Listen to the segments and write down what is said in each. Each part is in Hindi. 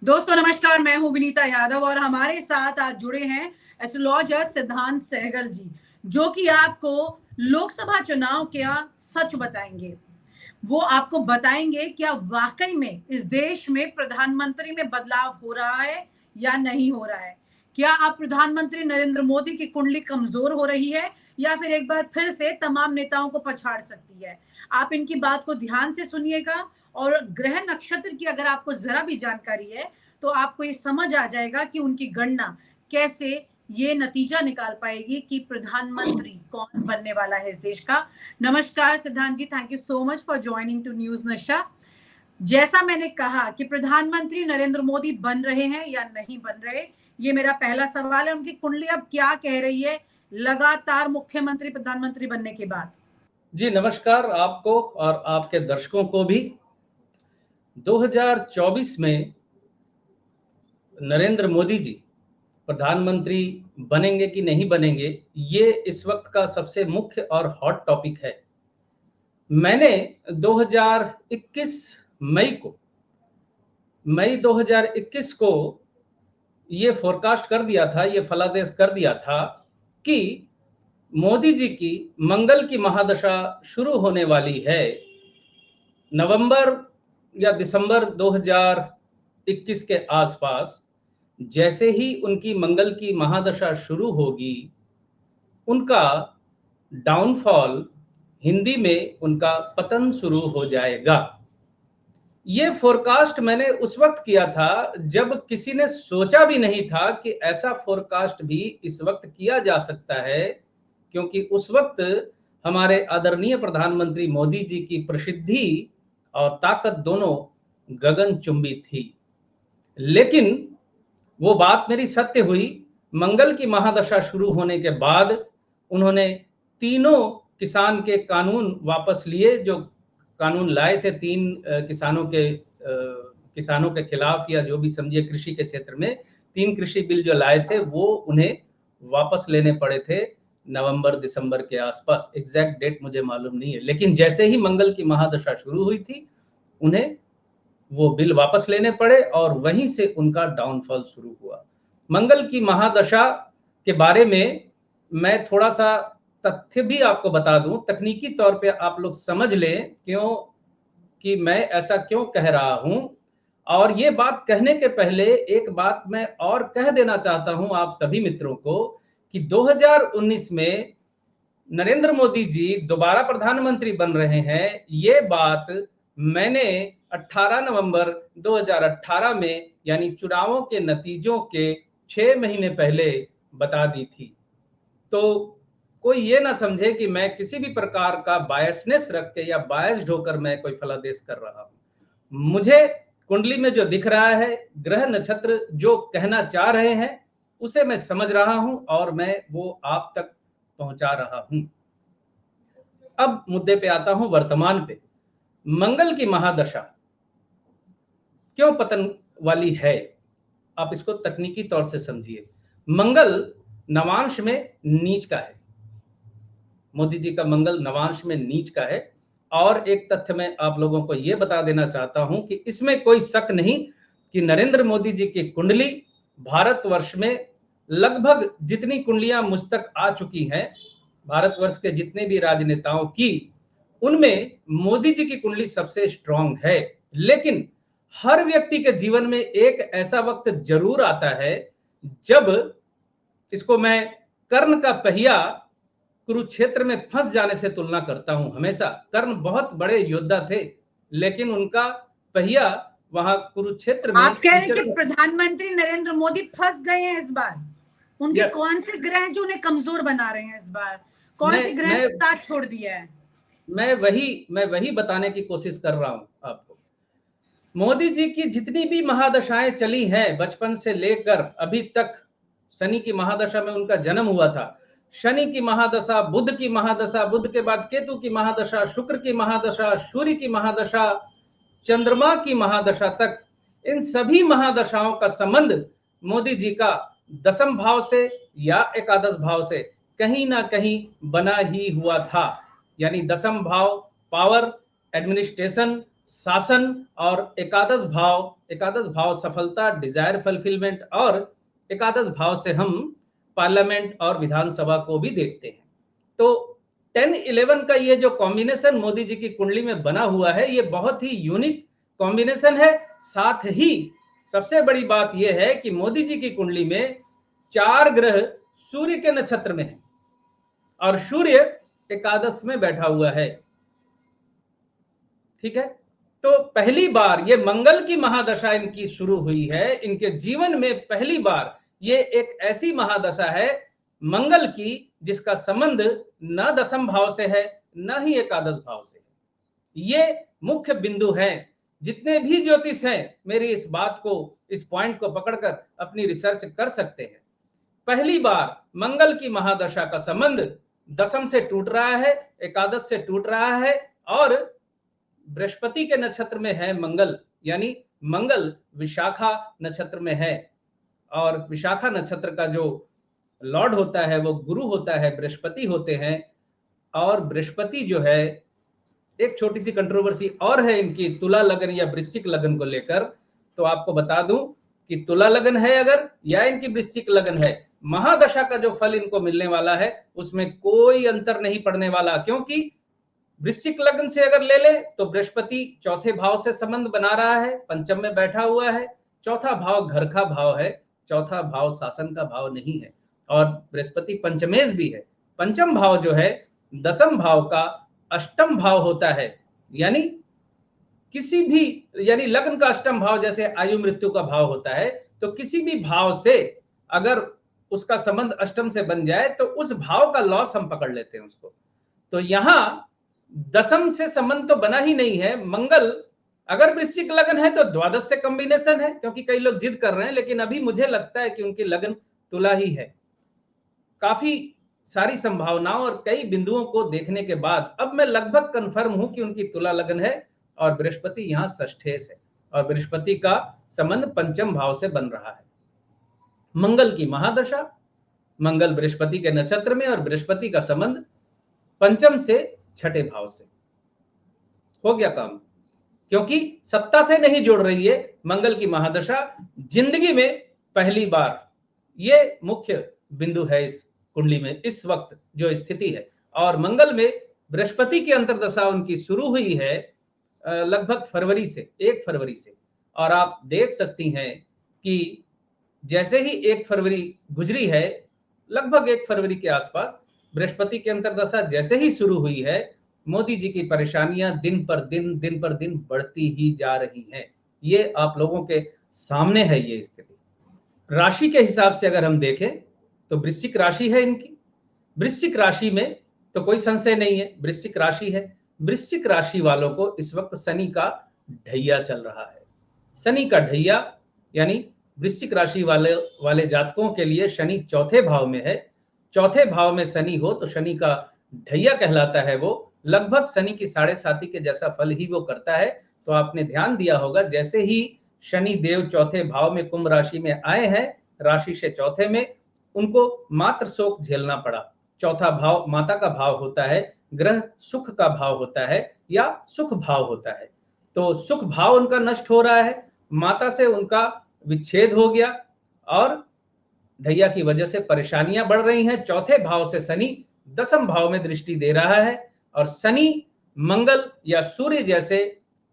दोस्तों नमस्कार, मैं हूं विनीता यादव और हमारे साथ आज जुड़े हैं एस्ट्रोलॉजर सिद्धांत सहगल जी, जो कि आपको लोकसभा चुनाव क्या सच बताएंगे। वो आपको बताएंगे क्या वाकई में इस देश में प्रधानमंत्री में बदलाव हो रहा है या नहीं हो रहा है। क्या आप प्रधानमंत्री नरेंद्र मोदी की कुंडली कमजोर हो रही है या फिर एक बार फिर से तमाम नेताओं को पछाड़ सकती है। आप इनकी बात को ध्यान से सुनिएगा और ग्रह नक्षत्र की अगर आपको जरा भी जानकारी है तो आपको ये समझ आ जाएगा कि उनकी गणना कैसे ये नतीजा निकाल पाएगी कि प्रधानमंत्री कौन बनने वाला है इस देश का। नमस्कार Siddhant ji, thank you so much for joining to news Nasha. जैसा मैंने कहा कि प्रधानमंत्री नरेंद्र मोदी बन रहे हैं या नहीं बन रहे, ये मेरा पहला सवाल है। उनकी कुंडली अब क्या कह रही है लगातार मुख्यमंत्री प्रधानमंत्री बनने के बाद। जी नमस्कार आपको और आपके दर्शकों को भी। 2024 में नरेंद्र मोदी जी प्रधानमंत्री बनेंगे कि नहीं बनेंगे, ये इस वक्त का सबसे मुख्य और हॉट टॉपिक है। मैंने 2021 मई 2021 को ये फोरकास्ट कर दिया था, ये फलादेश कर दिया था कि मोदी जी की मंगल की महादशा शुरू होने वाली है। नवंबर या दिसंबर 2021 के आसपास जैसे ही उनकी मंगल की महादशा शुरू होगी, उनका डाउनफॉल, हिंदी में उनका पतन शुरू हो जाएगा। ये फोरकास्ट मैंने उस वक्त किया था जब किसी ने सोचा भी नहीं था कि ऐसा फोरकास्ट भी इस वक्त किया जा सकता है, क्योंकि उस वक्त हमारे आदरणीय प्रधानमंत्री मोदी जी की प्रसिद्धि और ताकत दोनों गगनचुंबी थी। लेकिन वो बात मेरी सत्य हुई। मंगल की महादशा शुरू होने के बाद उन्होंने तीनों किसान के कानून वापस लिए, जो कानून लाए थे तीन किसानों के खिलाफ, या जो भी समझिए कृषि के क्षेत्र में तीन कृषि बिल जो लाए थे वो उन्हें वापस लेने पड़े थे नवंबर दिसंबर के आसपास। एग्जैक्ट डेट मुझे मालूम नहीं है, लेकिन जैसे ही मंगल की महादशा शुरू हुई थी उन्हें वो बिल वापस लेने पड़े और वहीं से उनका डाउनफॉल शुरू हुआ। मंगल की महादशा के बारे में मैं थोड़ा सा तथ्य भी आपको बता दूं, तकनीकी तौर पे आप लोग समझ लें क्यों कि मैं ऐसा क्यों कह रहा हूं। और ये बात कहने के पहले एक बात मैं और कह देना चाहता हूं आप सभी मित्रों को कि 2019 में नरेंद्र मोदी जी दोबारा प्रधानमंत्री बन रहे हैं। ये बात मैंने 18 नवंबर 2018 में यानी चुनावों के नतीजों के 6 महीने पहले बता दी थी। तो कोई ये ना समझे कि मैं किसी भी प्रकार का बायसनेस रख के या बायस्ड होकर मैं कोई फलादेश कर रहा हूं। मुझे कुंडली में जो दिख रहा है, ग्रह नक्षत्र जो कहना चाह रहे हैं, उसे मैं समझ रहा हूं और मैं वो आप तक पहुंचा रहा हूं। अब मुद्दे पे आता हूं, वर्तमान पे। मंगल की महादशा क्यों पतन वाली है, आप इसको तकनीकी तौर से समझिए। मंगल नवांश में नीच का है, मोदी जी का मंगल नवांश में नीच का है। और एक तथ्य मैं आप लोगों को यह बता देना चाहता हूं कि इसमें कोई शक नहीं कि नरेंद्र मोदी जी की कुंडली भारतवर्ष में लगभग जितनी कुंडलियां मुझ तक आ चुकी हैं, भारतवर्ष के जितने भी राजनेताओं की, उनमें मोदी जी की कुंडली सबसे स्ट्रांग है। लेकिन हर व्यक्ति के जीवन में एक ऐसा वक्त जरूर आता है जब, इसको मैं कर्ण का पहिया कुरुक्षेत्र में फंस जाने से तुलना करता हूं हमेशा। कर्ण बहुत बड़े योद्धा थे, लेकिन उनका पहिया वहां कुरुक्षेत्र में आप कह रहे हैं कि प्रधानमंत्री नरेंद्र मोदी फंस गए हैं इस बार। उनके कौन से ग्रह जो उन्हें कमजोर बना रहे हैं इस बार, कौन से ग्रह ने साथ छोड़ दिया है? मैं वही बताने की कोशिश कर रहा हूं आपको। मोदी जी की जितनी भी महादशाएं चली हैं बचपन से लेकर अभी तक, शनि की महादशा में उनका जन्म हुआ था, शनि की महादशा, बुध की महादशा, बुध के बाद केतु की महादशा, शुक्र की महादशा, सूर्य की महादशा, चंद्रमा की महादशा तक, इन सभी महादशाओं का संबंध मोदी जी का दसम भाव से या एकादश भाव से कहीं ना कहीं बना ही हुआ था। यानी दसम भाव पावर, एडमिनिस्ट्रेशन, शासन और एकादश भाव सफलता, डिजायर फुलफिलमेंट, और एकादश भाव से हम पार्लियामेंट और विधानसभा को भी देखते हैं। तो 10-11 का ये जो कॉम्बिनेशन मोदी जी की कुंडली में बना हुआ है, ये बहुत ही यूनिक कॉम्बिनेशन है। साथ ही सबसे बड़ी बात यह है कि मोदी जी की कुंडली में 4 ग्रह सूर्य के नक्षत्र में है और सूर्य एकादश में बैठा हुआ है। ठीक है, तो पहली बार ये मंगल की महादशा इनकी शुरू हुई है। इनके जीवन में पहली बार ये एक ऐसी महादशा है मंगल की जिसका संबंध न दसम भाव से है न ही एकादश भाव से। ये मुख्य बिंदु है। जितने भी ज्योतिष हैं मेरी इस बात को, इस पॉइंट को पकड़कर अपनी रिसर्च कर सकते हैं। पहली बार मंगल की महादशा का संबंध दसम से टूट रहा है, एकादश से टूट रहा है, और बृहस्पति के नक्षत्र में है मंगल, यानी मंगल विशाखा नक्षत्र में है। और विशाखा नक्षत्र का जो लॉर्ड होता है वो गुरु होता है, बृहस्पति होते हैं। और बृहस्पति जो है, एक छोटी सी कंट्रोवर्सी और है इनकी तुला लगन या वृश्चिक लगन को लेकर। तो आपको बता दूं कि तुला लगन है अगर या इनकी वृश्चिक लगन है, महादशा का जो फल इनको मिलने वाला है उसमें कोई अंतर नहीं पड़ने वाला। क्योंकि वृश्चिक लग्न से अगर ले ले तो बृहस्पति चौथे भाव से संबंध बना रहा है, पंचम में बैठा हुआ है। चौथा भाव घर का भाव है, चौथा भाव शासन का भाव नहीं है, और बृहस्पति पंचमेश भी है। पंचम भाव जो है दसम भाव का अष्टम भाव होता है, यानी किसी भी, यानी लग्न का अष्टम भाव जैसे आयु मृत्यु का भाव होता है, तो किसी भी भाव से अगर उसका संबंध अष्टम से बन जाए तो उस भाव का लॉस हम पकड़ लेते हैं उसको। तो यहां दसम से संबंध तो बना ही नहीं है। मंगल अगर वृश्चिक लगन है तो द्वादश से कॉम्बिनेशन है, क्योंकि कई लोग जिद कर रहे हैं, लेकिन अभी मुझे लगता है कि उनकी लगन तुला ही है। काफी सारी संभावनाओं और कई बिंदुओं को देखने के बाद अब मैं लगभग कंफर्म हूं कि उनकी तुला लगन है, और बृहस्पति यहां षष्ठेश है, और बृहस्पति का संबंध पंचम भाव से बन रहा है। मंगल की महादशा, मंगल बृहस्पति के नक्षत्र में, और बृहस्पति का संबंध पंचम से छठे भाव से। हो गया काम, क्योंकि सत्ता से नहीं जोड़ रही है मंगल की महादशा। जिंदगी में पहली बार ये मुख्य बिंदु है इस कुंडली में इस वक्त जो स्थिति है। और मंगल में बृहस्पति की अंतर्दशा उनकी शुरू हुई है लगभग फरवरी से, 1 फरवरी से। और आप देख सकती हैं कि जैसे ही 1 फरवरी गुजरी है, लगभग 1 फरवरी के आसपास बृहस्पति की अंतर्दशा जैसे ही शुरू हुई है, मोदी जी की परेशानियां दिन पर दिन बढ़ती ही जा रही हैं। ये आप लोगों के सामने है ये स्थिति। राशि के हिसाब से अगर हम देखें तो वृश्चिक राशि है इनकी। वृश्चिक राशि में तो कोई संशय नहीं है, वृश्चिक राशि है। वृश्चिक राशि वालों को इस वक्त शनि का ढैया चल रहा है। शनि का ढैया, यानी वृश्चिक राशि वाले जातकों के लिए शनि चौथे भाव में है। चौथे भाव में शनि हो तो शनि का ढैया कहलाता है। वो लगभग शनि की 7.5 के जैसा फल ही वो करता है। तो आपने ध्यान दिया होगा, जैसे ही शनि देव चौथे भाव में कुंभ राशि में आए हैं, राशि से चौथे में, उनको मात्र शोक झेलना पड़ा। चौथा भाव माता का भाव होता है, ग्रह सुख का भाव होता है या सुख भाव होता है। तो सुख भाव उनका नष्ट हो रहा है, माता से उनका विच्छेद हो गया, और ढैया की वजह से परेशानियां बढ़ रही हैं। चौथे भाव से शनि दसम भाव में दृष्टि दे रहा है, और शनि, मंगल या सूर्य जैसे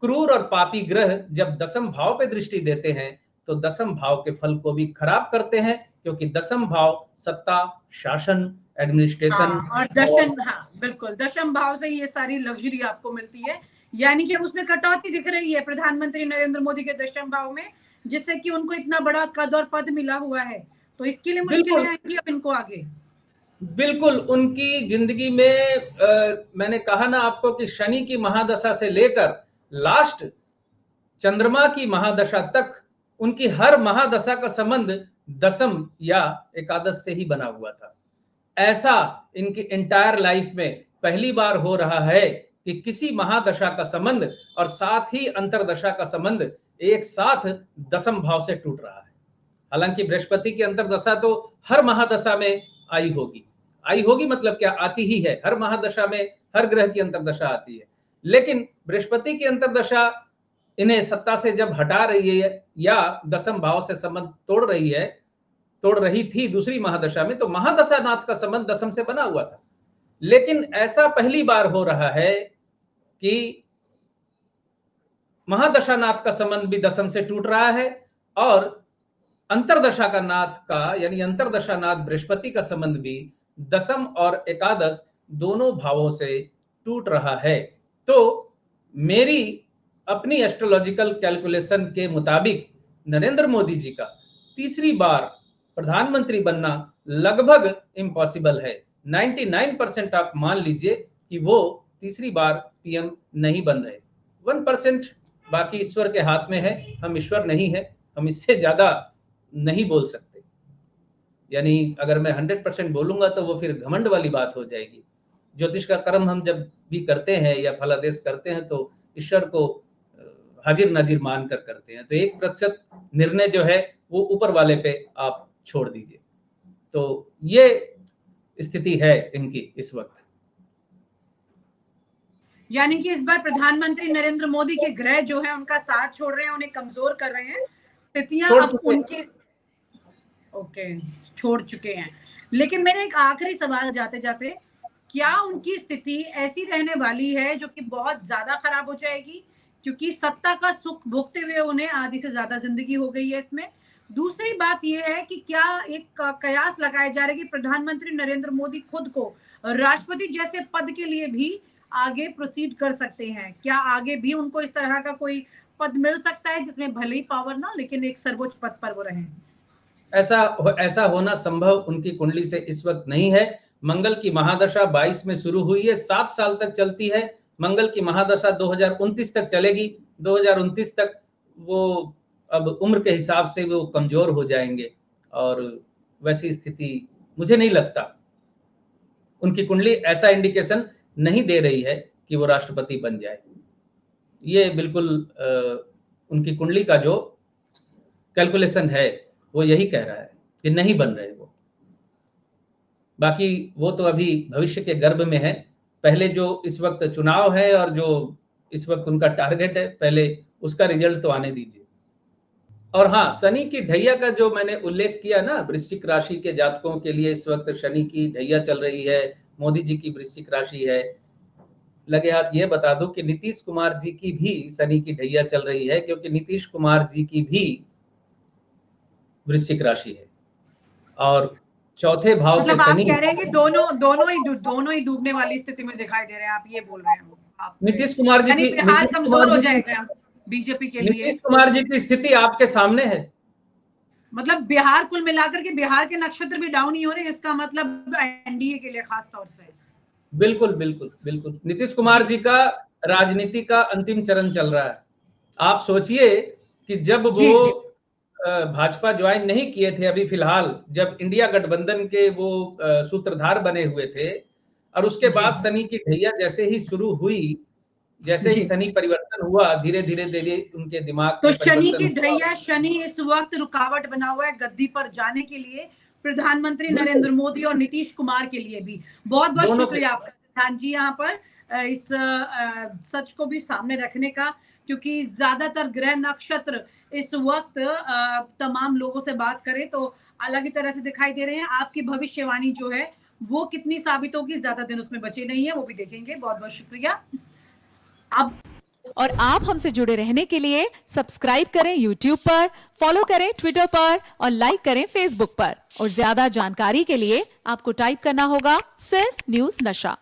क्रूर और पापी ग्रह जब दसम भाव पे दृष्टि देते हैं तो दसम भाव के फल को भी खराब करते हैं, क्योंकि दसम भाव सत्ता, शासन, एडमिनिस्ट्रेशन और दशम, हाँ बिल्कुल, दशम भाव से ये सारी लग्जरी आपको मिलती है। यानी कि उसमें कटौती दिख रही है प्रधानमंत्री नरेंद्र मोदी के दशम भाव में, जिससे कि उनको इतना बड़ा कद और पद मिला हुआ है। तो इसके लिए मुश्किलें आएंगी अब इनको आगे। बिल्कुल, उनकी जिंदगी में मैंने कहा ना आपको कि शनि की महादशा से लेकर लास्ट चंद्रमा की महादशा तक उनकी हर महादशा का संबंध दसम या एकादश से ही बना हुआ था। ऐसा इनकी एंटायर लाइफ में पहली बार हो रहा है कि किसी महादशा का संबंध और साथ ही अंतरदशा का संबंध एक साथ दसम भाव से टूट रहा है। हालांकि बृहस्पति की अंतरदशा तो हर महादशा में आई होगी मतलब क्या, आती ही है। हर महादशा में हर ग्रह की अंतरदशा आती है, लेकिन बृहस्पति की अंतर्दशा इन्हें सत्ता से जब हटा रही है या दसम भाव से संबंध तोड़ रही थी दूसरी महादशा में, तो महादशा नाथ का संबंध दसम से बना हुआ था। लेकिन ऐसा पहली बार हो रहा है कि महादशा नाथ का संबंध भी दसम से टूट रहा है और अंतरदशा का नाथ का यानी अंतरदशा नाथ बृहस्पति का संबंध भी दसम और एकादश दोनों भावों से टूट रहा है। तो मेरी अपनी एस्ट्रोलॉजिकल कैलकुलेशन के मुताबिक नरेंद्र मोदी जी का तीसरी बार प्रधानमंत्री बनना लगभग इम्पॉसिबल है। 99% आप मान लीजिए कि वो तीसरी बार पीएम नहीं बन रहे। 1% बाकी ईश्वर के हाथ में है, हम ईश्वर नहीं है, हम इससे ज्यादा नहीं बोल सकते। यानी अगर मैं 100% बोलूंगा तो वो फिर घमंड वाली बात हो जाएगी। ज्योतिष का कर्म हम जब भी करते हैं या फलादेश करते हैं तो ईश्वर को हाजिर नाजिर मानकर करते हैं। तो 1% निर्णय जो है वो ऊपर वाले पे आप छोड़ दीजिए। तो ये स्थिति है इनकी इस वक्त। यानी कि इस बार प्रधानमंत्री नरेंद्र मोदी के ग्रह जो है उनका साथ छोड़ रहे हैं, उन्हें कमजोर कर रहे हैं, स्थितियां अब उनके छोड़ चुके हैं। लेकिन मेरे एक आखिरी सवाल जाते जाते, क्या उनकी स्थिति ऐसी रहने वाली है जो कि बहुत ज्यादा खराब हो जाएगी? क्योंकि सत्ता का सुख भोगते हुए उन्हें आधी से ज्यादा जिंदगी हो गई है इसमें। दूसरी बात यह है कि क्या एक कयास लगाए जा रहे कि प्रधानमंत्री नरेंद्र मोदी खुद को राष्ट्रपति जैसे पद के लिए भी आगे प्रोसीड कर सकते हैं? क्या आगे भी उनको इस तरह का कोई पद मिल सकता है जिसमें भले ही पावर ना, लेकिन एक सर्वोच्च पद पर वो रहें? ऐसा होना संभव उनकी कुंडली से इस वक्त नहीं है। मंगल की महादशा 22 में शुरू हुई है, 7 साल तक चलती है। मंगल की महादशा 2029 तक चलेगी। 2029 तक वो अब उम्र के हिसाब से वो कमजोर हो जाएंगे और वैसी स्थिति मुझे नहीं लगता। उनकी कुंडली ऐसा इंडिकेशन नहीं दे रही है कि वो राष्ट्रपति बन जाए। ये बिल्कुल उनकी कुंडली का जो कैलकुलेशन है वो यही कह रहा है कि नहीं बन रहे वो। बाकी वो तो अभी भविष्य के गर्भ में है। पहले जो इस वक्त चुनाव है और जो इस वक्त उनका टारगेट है, पहले उसका रिजल्ट तो आने दीजिए। और हाँ, शनि की ढैया का जो मैंने उल्लेख किया ना, वृश्चिक राशि के जातकों के लिए इस वक्त शनि की ढैया चल रही है। मोदी जी की वृश्चिक राशि है। लगे हाथ ये बता दो कि नीतीश कुमार जी की भी शनि की ढैया चल रही है, क्योंकि नीतीश कुमार जी की भी वृश्चिक राशि है और चौथे भाव मतलब के शनि। आप कह रहे हैं कि दोनों ही डूबने वाली स्थिति में दिखाई दे रहे हैं, आप ये बोल रहे हैं? नीतीश कुमार जी की बिहार कमजोर हो जाएगा बीजेपी के लिए। नीतीश कुमार जी की स्थिति आपके सामने है। मतलब बिहार कुल मिलाकर के बिहार के नक्षत्र भी डाउन ही हो रहे हैं, इसका मतलब एनडीए के लिए खास तौर से। बिल्कुल बिल्कुल बिल्कुल। नीतीश कुमार जी का राजनीति का अंतिम चरण चल रहा है। आप सोचिए कि जब वो भाजपा ज्वाइन नहीं किए थे, अभी फिलहाल जब इंडिया गठबंधन के वो सूत्रधार बने हुए थे, और उसके बाद शनि की ढैया जैसे ही शुरू हुई, जैसे ही शनि परिवर्तन हुआ, धीरे धीरे उनके दिमाग तो शनि की ढैया, शनि इस वक्त रुकावट बना हुआ है गद्दी पर जाने के लिए, प्रधानमंत्री नरेंद्र मोदी और नीतीश कुमार के लिए भी। बहुत बहुत शुक्रिया आपका सिद्धांत जी यहाँ पर इस सच को भी सामने रखने का, क्योंकि ज्यादातर ग्रह नक्षत्र इस वक्त तमाम लोगों से बात करें तो अलग ही तरह से दिखाई दे रहे हैं। आपकी भविष्यवाणी जो है वो कितनी साबित होगी, ज्यादा दिन उसमें बचे नहीं है, वो भी देखेंगे। बहुत बहुत शुक्रिया। और आप हमसे जुड़े रहने के लिए सब्सक्राइब करें YouTube पर, फॉलो करें Twitter पर और लाइक करें Facebook पर। और ज्यादा जानकारी के लिए आपको टाइप करना होगा सिर्फ न्यूज़ नशा।